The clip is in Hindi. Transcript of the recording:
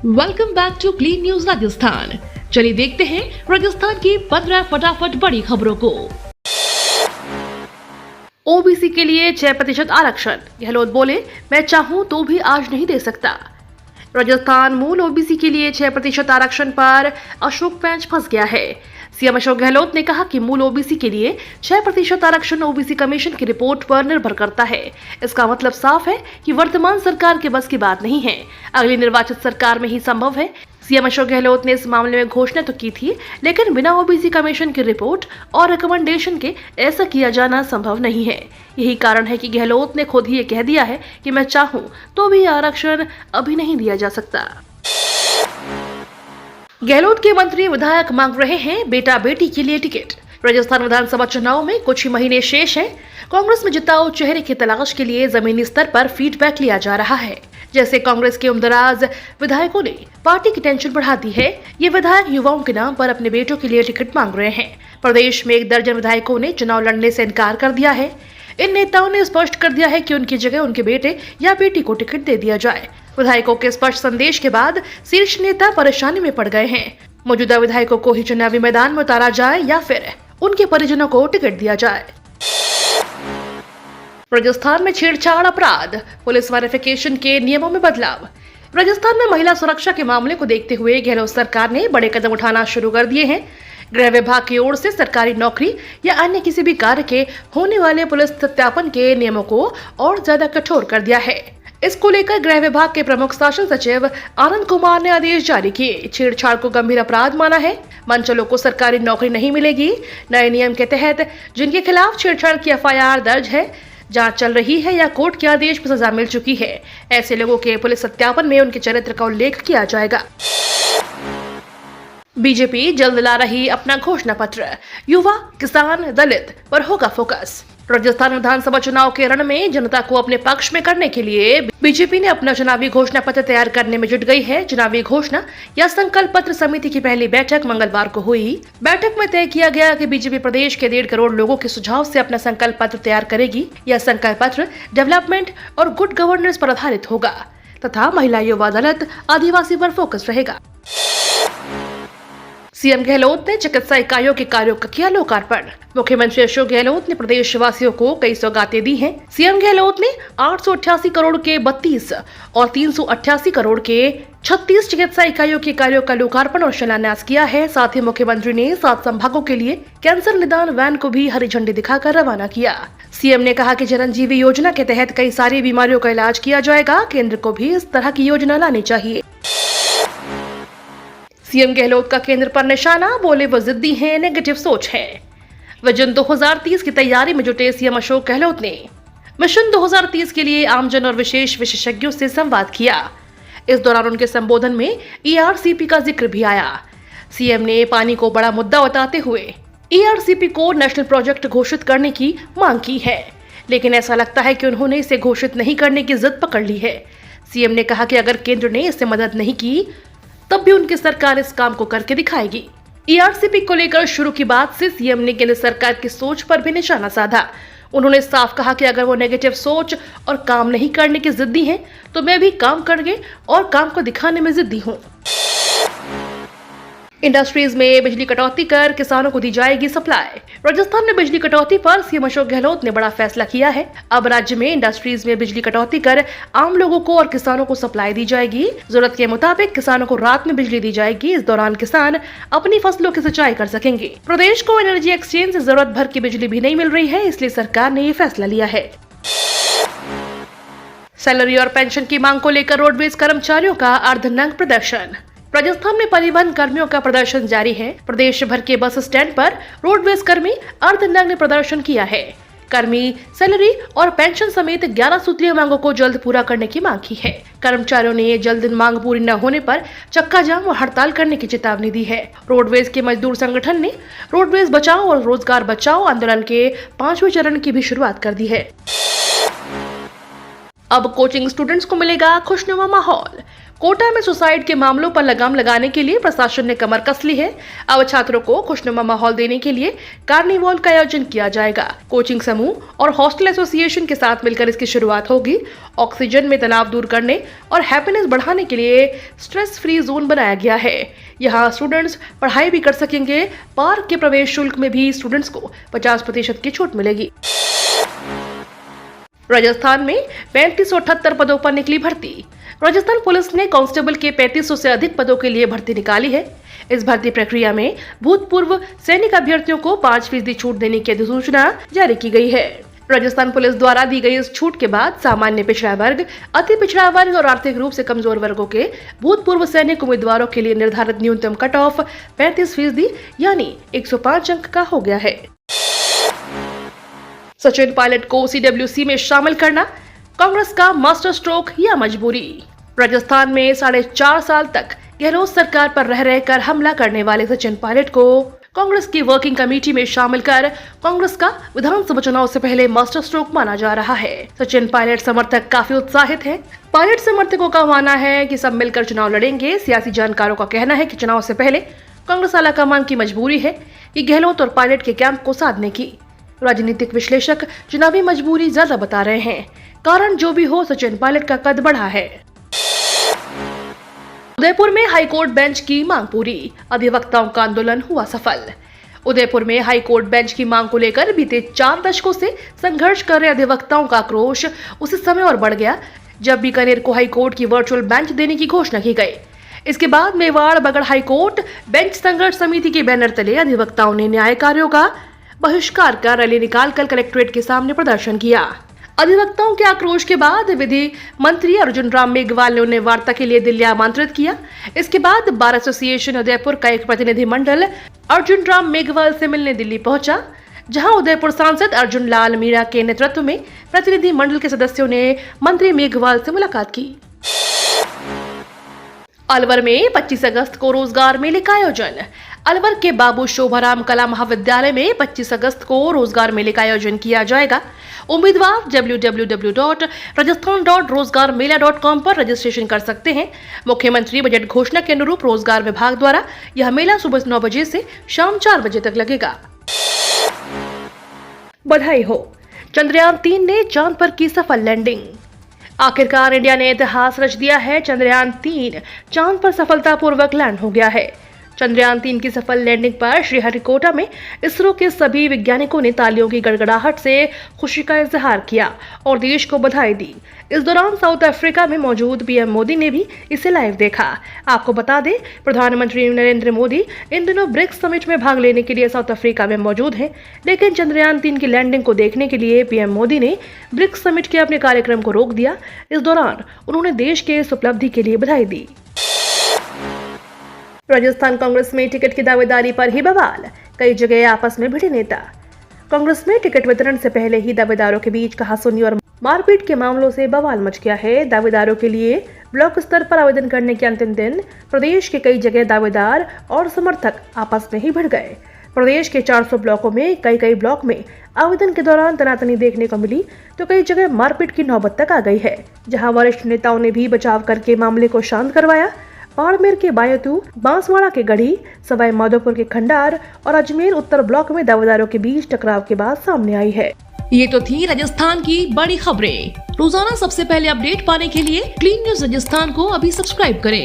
Welcome back to clean news Rajasthan. चलिए देखते हैं राजस्थान की 15 फटाफट बड़ी खबरों को। ओबीसी के लिए 6% आरक्षण, गहलोत बोले मैं चाहूं तो भी आज नहीं दे सकता। राजस्थान मूल ओबीसी के लिए 6% आरक्षण पर अशोक पेंच फंस गया है। सीएम अशोक गहलोत ने कहा कि मूल ओबीसी के लिए 6% आरक्षण ओबीसी कमीशन की रिपोर्ट पर निर्भर करता है। इसका मतलब साफ है कि वर्तमान सरकार के बस की बात नहीं है, अगली निर्वाचित सरकार में ही संभव है। सीएम अशोक गहलोत ने इस मामले में घोषणा तो की थी, लेकिन बिना ओबीसी कमीशन की रिपोर्ट और रिकमेंडेशन के ऐसा किया जाना संभव नहीं है। यही कारण है कि गहलोत ने खुद ही ये कह दिया है कि मैं चाहूं तो भी आरक्षण अभी नहीं दिया जा सकता। गहलोत के मंत्री विधायक मांग रहे हैं बेटा बेटी के लिए टिकट। राजस्थान विधानसभा चुनाव में कुछ ही महीने शेष हैं। कांग्रेस में जिताऊ चेहरे की तलाश के लिए जमीनी स्तर पर फीडबैक लिया जा रहा है। जैसे कांग्रेस के उम्रदराज विधायकों ने पार्टी की टेंशन बढ़ा दी है। ये विधायक युवाओं के नाम पर अपने बेटों के लिए टिकट मांग रहे हैं। प्रदेश में 1 दर्जन विधायकों ने चुनाव लड़ने से इनकार कर दिया है। इन नेताओं ने स्पष्ट कर दिया है कि उनकी जगह उनके बेटे या बेटी को टिकट दे दिया जाए। विधायकों के स्पष्ट संदेश के बाद शीर्ष नेता परेशानी में पड़ गए हैं। मौजूदा विधायकों को ही चुनावी मैदान में उतारा जाए या फिर उनके परिजनों को टिकट दिया जाए। राजस्थान में छेड़छाड़ अपराध, पुलिस वेरिफिकेशन के नियमों में बदलाव। राजस्थान में महिला सुरक्षा के मामले को देखते हुए गहलोत सरकार ने बड़े कदम उठाना शुरू कर दिए हैं। गृह विभाग की ओर से सरकारी नौकरी या अन्य किसी भी कार्य के होने वाले पुलिस सत्यापन के नियमों को और ज्यादा कठोर कर दिया है। इसको लेकर गृह विभाग के प्रमुख शासन सचिव आनंद कुमार ने आदेश जारी किए। छेड़छाड़ को गंभीर अपराध माना है। मंचलों को सरकारी नौकरी नहीं मिलेगी। नए नियम के तहत जिनके खिलाफ छेड़छाड़ की एफआईआर दर्ज है, जांच चल रही है या कोर्ट के आदेश पर सजा मिल चुकी है, ऐसे लोगों के पुलिस सत्यापन में उनके चरित्र का उल्लेख किया जाएगा। बीजेपी जल्द ला रही अपना घोषणा पत्र, युवा किसान दलित पर होगा फोकस। राजस्थान विधानसभा चुनाव के रण में जनता को अपने पक्ष में करने के लिए बीजेपी ने अपना चुनावी घोषणा पत्र तैयार करने में जुट गई है। चुनावी घोषणा या संकल्प पत्र समिति की पहली बैठक मंगलवार को हुई। बैठक में तय किया गया कि बीजेपी प्रदेश के 1.5 करोड़ लोगों के सुझाव से अपना संकल्प पत्र तैयार करेगी। यह संकल्प पत्र डेवलपमेंट और गुड गवर्नेंस पर आधारित होगा तथा महिला, युवा, दलित, आदिवासी पर फोकस रहेगा। सीएम गहलोत ने चिकित्सा इकाइयों के कार्यों का किया लोकार्पण। मुख्यमंत्री अशोक गहलोत ने प्रदेशवासियों को कई सौगातें दी हैं। सीएम गहलोत ने 888 करोड़ के 32 और 388 करोड़ के 36 चिकित्सा इकाइयों के कार्यों का लोकार्पण और शिलान्यास किया है। साथ ही मुख्यमंत्री ने 7 संभागों के लिए कैंसर निदान वैन को भी हरी झंडी दिखाकर रवाना किया। सीएम ने कहा कि चिरंजीवी योजना के तहत कई सारी बीमारियों का इलाज किया जाएगा। केंद्र को भी इस तरह की योजना लानी चाहिए। सीएम गहलोत का केंद्र पर निशाना, बोले वो जिद्दी हैं, नेगेटिव सोच है। विजन 2030 की तैयारी में जुटे सीएम अशोक गहलोत ने मिशन 2030 के लिए आमजन और विशेष विशेषज्ञों से संवाद किया। इस दौरान उनके संबोधन में ईआरसीपी का जिक्र भी आया। सीएम ने पानी को बड़ा मुद्दा बताते हुए ईआरसीपी को नेशनल प्रोजेक्ट घोषित करने की मांग की है, लेकिन ऐसा लगता है कि उन्होंने इसे घोषित नहीं करने की जिद पकड़ ली है। सीएम ने कहा कि अगर केंद्र ने इससे मदद नहीं की तब भी उनकी सरकार इस काम को करके दिखाएगी। ईआरसीपी को लेकर शुरू की बात से सीएम ने केंद्र सरकार की सोच पर भी निशाना साधा। उन्होंने साफ कहा कि अगर वो नेगेटिव सोच और काम नहीं करने की जिद्दी हैं, तो मैं भी काम करके और काम को दिखाने में जिद्दी हूँ। इंडस्ट्रीज में बिजली कटौती कर किसानों को दी जाएगी सप्लाई। राजस्थान में बिजली कटौती पर सीएम अशोक गहलोत ने बड़ा फैसला किया है। अब राज्य में इंडस्ट्रीज में बिजली कटौती कर आम लोगों को और किसानों को सप्लाई दी जाएगी। जरूरत के मुताबिक किसानों को रात में बिजली दी जाएगी। इस दौरान किसान अपनी फसलों की सिंचाई कर सकेंगे। प्रदेश को एनर्जी एक्सचेंज से जरूरत भर की बिजली भी नहीं मिल रही है, इसलिए सरकार ने ये फैसला लिया है। सैलरी और पेंशन की मांग को लेकर रोडवेज कर्मचारियों का अर्धनग्न प्रदर्शन। राजस्थान में परिवहन कर्मियों का प्रदर्शन जारी है। प्रदेश भर के बस स्टैंड पर रोडवेज कर्मी अर्धनग्न प्रदर्शन किया है। कर्मी सैलरी और पेंशन समेत 11 सूत्रीय मांगों को जल्द पूरा करने की मांग की है। कर्मचारियों ने जल्द मांग पूरी न होने पर चक्का जाम और हड़ताल करने की चेतावनी दी है। रोडवेज के मजदूर संगठन ने रोडवेज बचाओ और रोजगार बचाओ आंदोलन के 5वें चरण की भी शुरुआत कर दी है। अब कोचिंग स्टूडेंट्स को मिलेगा खुशनुमा माहौल। कोटा में सुसाइड के मामलों पर लगाम लगाने के लिए प्रशासन ने कमर कस ली है। अब छात्रों को खुशनुमा माहौल देने के लिए कार्निवल का आयोजन किया जाएगा। कोचिंग समूह और हॉस्टल एसोसिएशन के साथ मिलकर इसकी शुरुआत होगी। ऑक्सीजन में तनाव दूर करने और हैप्पीनेस बढ़ाने के लिए स्ट्रेस फ्री जोन बनाया गया है। यहाँ स्टूडेंट्स पढ़ाई भी कर सकेंगे। पार्क के प्रवेश शुल्क में भी स्टूडेंट्स को 50% की छूट मिलेगी। राजस्थान में 3578 पदों पर निकली भर्ती। राजस्थान पुलिस ने कांस्टेबल के 3500 से अधिक पदों के लिए भर्ती निकाली है। इस भर्ती प्रक्रिया में भूतपूर्व सैनिक अभ्यर्थियों को 5% छूट देने की अधिसूचना जारी की गई है। राजस्थान पुलिस द्वारा दी गई इस छूट के बाद सामान्य पिछड़ा वर्ग, अति पिछड़ा वर्ग और आर्थिक रूप से कमजोर वर्गों के भूतपूर्व सैनिक उम्मीदवारों के लिए निर्धारित न्यूनतम कट ऑफ 35% यानी 105 अंक का हो गया है। सचिन पायलट को सीडब्ल्यूसी में शामिल करना कांग्रेस का मास्टर स्ट्रोक या मजबूरी। राजस्थान में 4.5 साल तक गहलोत सरकार पर रह रहकर हमला करने वाले सचिन पायलट को कांग्रेस की वर्किंग कमेटी में शामिल कर कांग्रेस का विधानसभा चुनाव से पहले मास्टर स्ट्रोक माना जा रहा है। सचिन पायलट समर्थक काफी उत्साहित हैं। पायलट समर्थकों का मानना है कि सब मिलकर चुनाव लड़ेंगे। सियासी जानकारों का कहना है कि चुनाव से पहले कांग्रेस आलाकमान की मजबूरी है कि गहलोत और पायलट के कैंप को साधने की। राजनीतिक विश्लेषक चुनावी मजबूरी ज्यादा बता रहे हैं। कारण जो भी हो, सचिन पायलट का कद बढ़ा है। उदयपुर में हाईकोर्ट बेंच की मांग पूरी। अधिवक्ताओं का आंदोलन हुआ सफल। उदयपुर में हाईकोर्ट बेंच की मांग को लेकर बीते 4 दशकों से संघर्ष कर रहे अधिवक्ताओं का आक्रोश उसी समय और बढ़ गया जब बीकानेर को हाईकोर्ट की वर्चुअल बेंच देने की घोषणा की गई। इसके बाद मेवाड़ बगड़ हाईकोर्ट बेंच संघर्ष समिति के बैनर तले अधिवक्ताओं ने न्याय कार्यों का बहिष्कार कर रैली निकालकर कलेक्ट्रेट के सामने प्रदर्शन किया। अधिवक्ताओं के आक्रोश के बाद विधि मंत्री अर्जुन राम मेघवाल ने उन्हें वार्ता के लिए दिल्ली आमंत्रित किया। इसके बाद बार एसोसिएशन उदयपुर का एक प्रतिनिधिमंडल अर्जुन राम मेघवाल से मिलने दिल्ली पहुंचा, जहां उदयपुर सांसद अर्जुन लाल मीणा के नेतृत्व में प्रतिनिधिमंडल के सदस्यों ने मंत्री मेघवाल से मुलाकात की। अलवर में 25 अगस्त को रोजगार मेले का आयोजन। अलवर के बाबू शोभाराम कला महाविद्यालय में 25 अगस्त को रोजगार मेले का आयोजन किया जाएगा। उम्मीदवार www.rajasthan.rozgarmela.com पर रजिस्ट्रेशन कर सकते हैं। मुख्यमंत्री बजट घोषणा के अनुरूप रोजगार विभाग द्वारा यह मेला सुबह 9 बजे से शाम 4 बजे तक लगेगा। बधाई हो, चंद्रयान 3 ने चांद पर की सफल लैंडिंग। आखिरकार इंडिया ने इतिहास रच दिया है। चंद्रयान 3 चांद पर सफलतापूर्वक लैंड हो गया है। चंद्रयान 3 की सफल लैंडिंग पर श्रीहरिकोटा में इसरो के सभी वैज्ञानिकों ने तालियों की गड़गड़ाहट से खुशी का इजहार किया और देश को बधाई दी। इस दौरान साउथ अफ्रीका में मौजूद पीएम मोदी ने भी इसे लाइव देखा। आपको बता दें, प्रधानमंत्री नरेंद्र मोदी इन दिनों ब्रिक्स समिट में भाग लेने के लिए साउथ अफ्रीका में मौजूद हैं, लेकिन चंद्रयान 3 की लैंडिंग को देखने के लिए पीएम मोदी ने ब्रिक्स समिट के अपने कार्यक्रम को रोक दिया। इस दौरान उन्होंने देश के इस उपलब्धि के लिए बधाई दी। राजस्थान कांग्रेस में टिकट की दावेदारी पर ही बवाल। कई जगह आपस में भिड़े नेता। कांग्रेस में टिकट वितरण से पहले ही दावेदारों के बीच कहासुनी और मारपीट के मामलों से बवाल मच गया है। दावेदारों के लिए ब्लॉक स्तर पर आवेदन करने के अंतिम दिन प्रदेश के कई जगह दावेदार और समर्थक आपस में ही भिड़ गए। प्रदेश के 400 ब्लॉकों में कई ब्लॉक में आवेदन के दौरान तनातनी देखने को मिली तो कई जगह मारपीट की नौबत तक आ गई है, जहां वरिष्ठ नेताओं ने भी बचाव करके मामले को शांत करवाया। बाड़मेर के बायतू, बांसवाड़ा के गढ़ी, सवाई माधोपुर के खंडार और अजमेर उत्तर ब्लॉक में दावेदारों के बीच टकराव के बाद सामने आई है। ये तो थी राजस्थान की बड़ी खबरें। रोजाना सबसे पहले अपडेट पाने के लिए क्लीन न्यूज राजस्थान को अभी सब्सक्राइब करें।